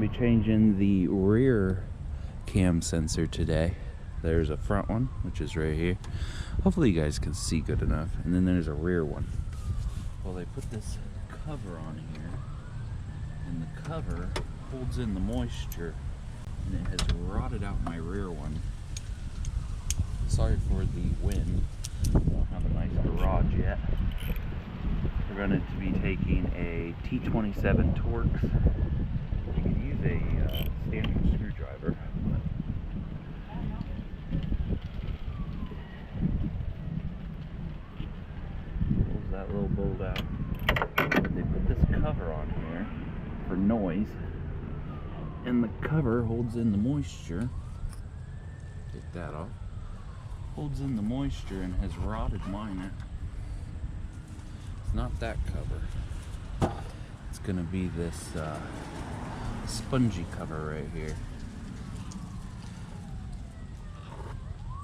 be changing the rear cam sensor today. There's a front one, which is right here. Hopefully you guys can see good enough. And then there's a rear one. Well, they put this cover on here, and the cover holds in the moisture, and it has rotted out my rear one. Sorry for the wind. I don't have a nice garage yet. We're going to be taking a T27 Torx. You can use a standard screwdriver. Pulls that little bolt out. They put this cover on here for noise, and the cover holds in the moisture. Take that off. Holds in the moisture and has rotted mine. It's not that cover. It's gonna be this spongy cover right here.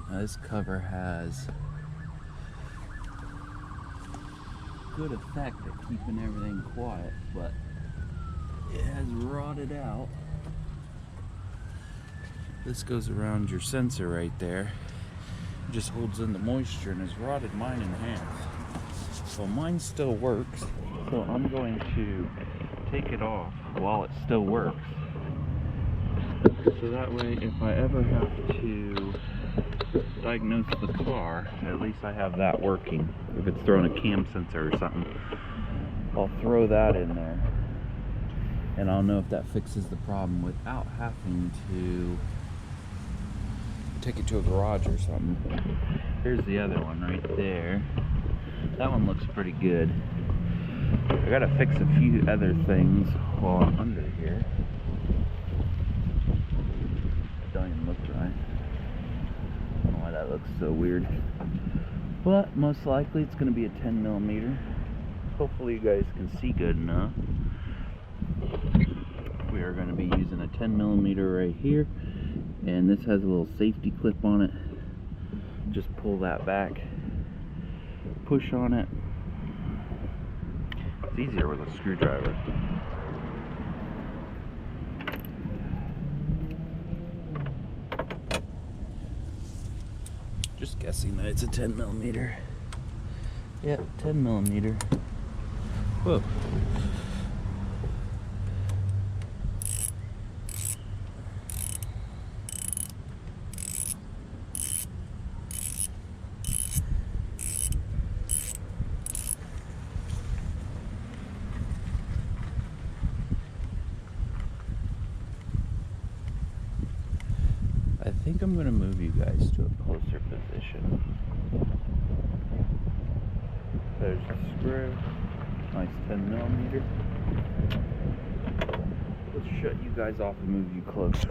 Now this cover has good effect at keeping everything quiet, but it has rotted out. This goes around your sensor right there. It just holds in the moisture and has rotted mine in half. Well, mine still works, so I'm going to take it off while it still works. So that way, if I ever have to diagnose the car, at least I have that working. If it's throwing a cam sensor or something, I'll throw that in there, and I'll know if that fixes the problem without having to take it to a garage or something. Here's the other one right there. That one looks pretty good. I gotta fix a few other things while I'm under here. It don't even look right. I don't know why that looks so weird. But most likely it's gonna be a 10mm. Hopefully you guys can see good enough. We are gonna be using a 10mm right here. And this has a little safety clip on it. Just pull that back, push on it. It's easier with a screwdriver. Just guessing that it's a 10mm. Yep, 10mm. Whoa. I think I'm going to move you guys to a closer position. There's the screw. Nice 10mm. Let's shut you guys off and move you closer.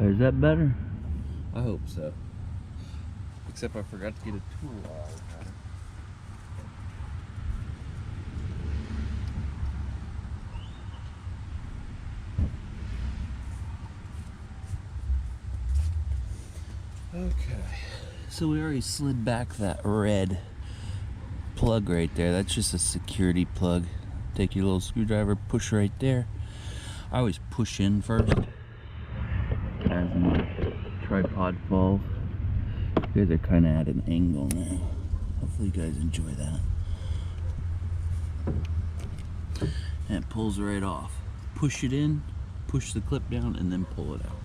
Is that better? I hope so. Except I forgot to get a tool while I was at it. Okay, so we already slid back that red plug right there. That's just a security plug. Take your little screwdriver, push right there. I always push in first as my tripod falls. You guys are kind of at an angle now. Hopefully you guys enjoy that. And it pulls right off. Push it in, push the clip down, and then pull it out.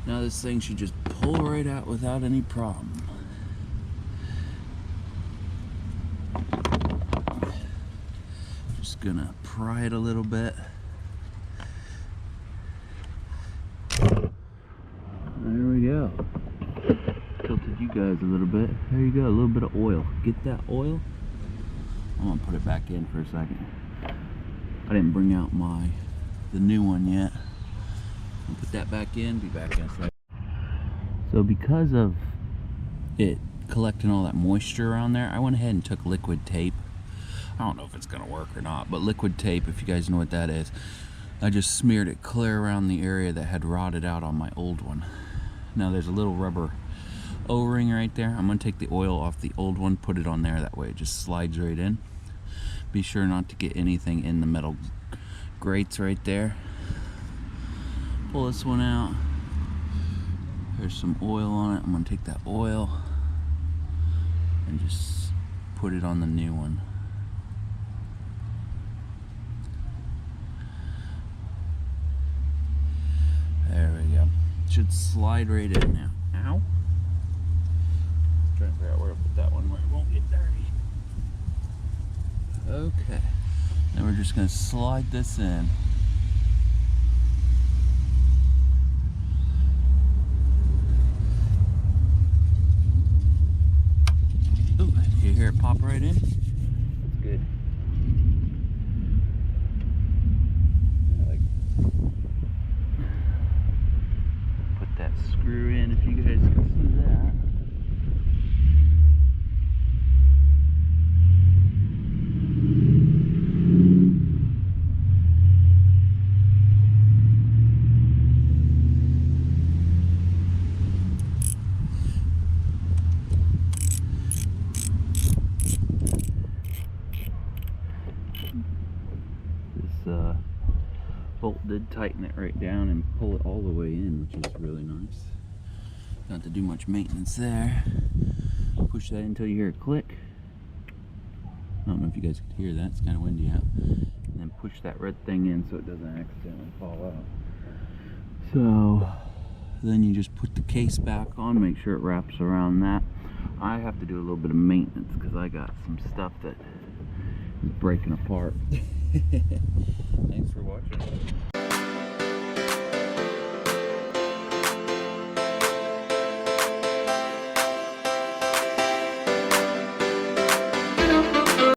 Now this thing should just pull right out without any problem. Just gonna pry it a little bit. There we go. Tilted you guys a little bit. There you go, a little bit of oil. Get that oil. I'm gonna put it back in for a second. I didn't bring out the new one yet. I'll put that back in, be back in a second. So because of it collecting all that moisture around there, I went ahead and took liquid tape. I don't know if it's gonna work or not, but liquid tape, if you guys know what that is, I just smeared it clear around the area that had rotted out on my old one. Now there's a little rubber O-ring right there. I'm gonna take the oil off the old one, put it on there, that way it just slides right in. Be sure not to get anything in the metal grates right there. Pull this one out. There's some oil on it. I'm gonna take that oil and just put it on the new one. There we go. Should slide right in now. Ow. Trying to figure out where to put that one where it won't get dirty. Okay. Then we're just going to slide this in. Ooh, you hear it pop right in? That's good. Put that screw in if you guys can see that. This bolt did tighten it right down and pull it all the way in, which is really nice. Don't have to do much maintenance there. Push that until you hear it click. I don't know if you guys could hear that, it's kind of windy out. And then push that red thing in so it doesn't accidentally fall out. So then you just put the case back on, make sure it wraps around that. I have to do a little bit of maintenance because I got some stuff that is breaking apart. Thanks for watching.